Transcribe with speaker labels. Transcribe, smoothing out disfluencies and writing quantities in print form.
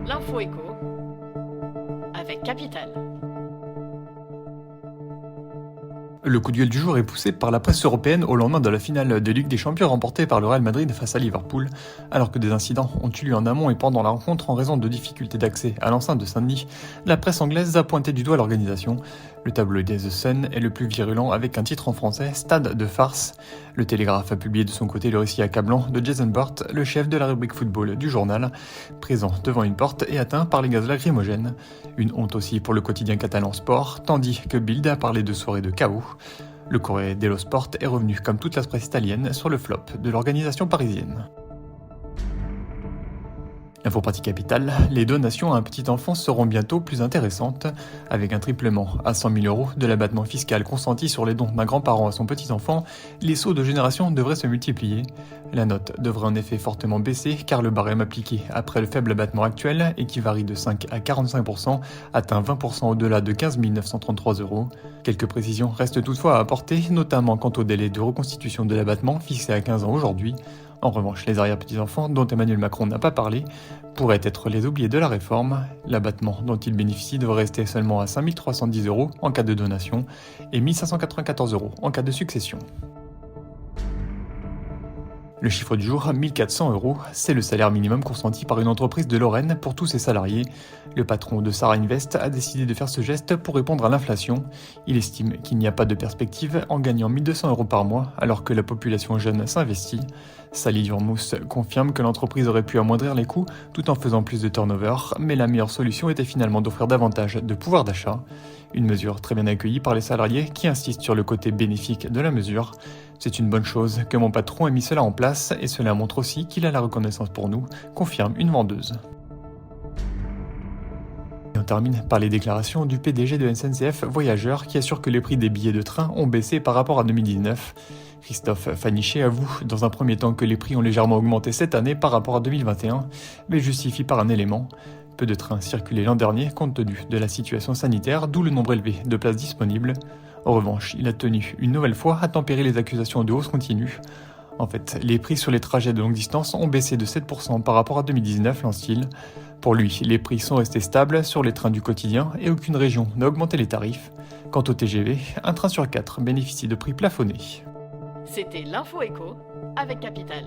Speaker 1: L'info éco avec Capital.
Speaker 2: Le coup de gueule du jour est poussé par la presse européenne au lendemain de la finale de Ligue des Champions remportée par le Real Madrid face à Liverpool, alors que des incidents ont eu lieu en amont et pendant la rencontre en raison de difficultés d'accès à l'enceinte de Saint-Denis. La presse anglaise a pointé du doigt l'organisation. Le tabloïd The Sun est le plus virulent avec un titre en français, Stade de farce. Le Télégraphe a publié de son côté le récit accablant de Jason Burt, le chef de la rubrique football du journal, présent devant une porte et atteint par les gaz lacrymogènes. Une honte aussi pour le quotidien catalan Sport, tandis que Bild a parlé de soirée de chaos. Le Corriere dello Sport est revenu, comme toute la presse italienne, sur le flop de l'organisation parisienne. Info pratique capitale, les donations à un petit enfant seront bientôt plus intéressantes. Avec un triplement à 100 000 € de l'abattement fiscal consenti sur les dons d'un grand-parent à son petit enfant, les sauts de génération devraient se multiplier. La note devrait en effet fortement baisser car le barème appliqué après le faible abattement actuel, et qui varie de 5 à 45%, atteint 20% au-delà de 15 933 €. Quelques précisions restent toutefois à apporter, notamment quant au délai de reconstitution de l'abattement fixé à 15 ans aujourd'hui. En revanche, les arrière-petits-enfants, dont Emmanuel Macron n'a pas parlé, pourraient être les oubliés de la réforme. L'abattement dont ils bénéficient devrait rester seulement à 5 310 € en cas de donation et 1 594 € en cas de succession. Le chiffre du jour, 1 400 €, c'est le salaire minimum consenti par une entreprise de Lorraine pour tous ses salariés. Le patron de Sarah Invest a décidé de faire ce geste pour répondre à l'inflation. Il estime qu'il n'y a pas de perspective en gagnant 1 200 € par mois alors que la population jeune s'investit. Sally Durmous confirme que l'entreprise aurait pu amoindrir les coûts tout en faisant plus de turnover, mais la meilleure solution était finalement d'offrir davantage de pouvoir d'achat. Une mesure très bien accueillie par les salariés qui insistent sur le côté bénéfique de la mesure. C'est une bonne chose que mon patron ait mis cela en place et cela montre aussi qu'il a la reconnaissance pour nous, confirme une vendeuse. Et on termine par les déclarations du PDG de SNCF Voyageurs qui assure que les prix des billets de train ont baissé par rapport à 2019. Christophe Fanichet avoue dans un premier temps que les prix ont légèrement augmenté cette année par rapport à 2021, mais justifie par un élément. Peu de trains circulaient l'an dernier compte tenu de la situation sanitaire, d'où le nombre élevé de places disponibles. En revanche, il a tenu une nouvelle fois à tempérer les accusations de hausse continue. En fait, les prix sur les trajets de longue distance ont baissé de 7% par rapport à 2019, lance-t-il. Pour lui, les prix sont restés stables sur les trains du quotidien et aucune région n'a augmenté les tarifs. Quant au TGV, un train sur 4 bénéficie de prix plafonnés.
Speaker 1: C'était l'info éco avec Capital.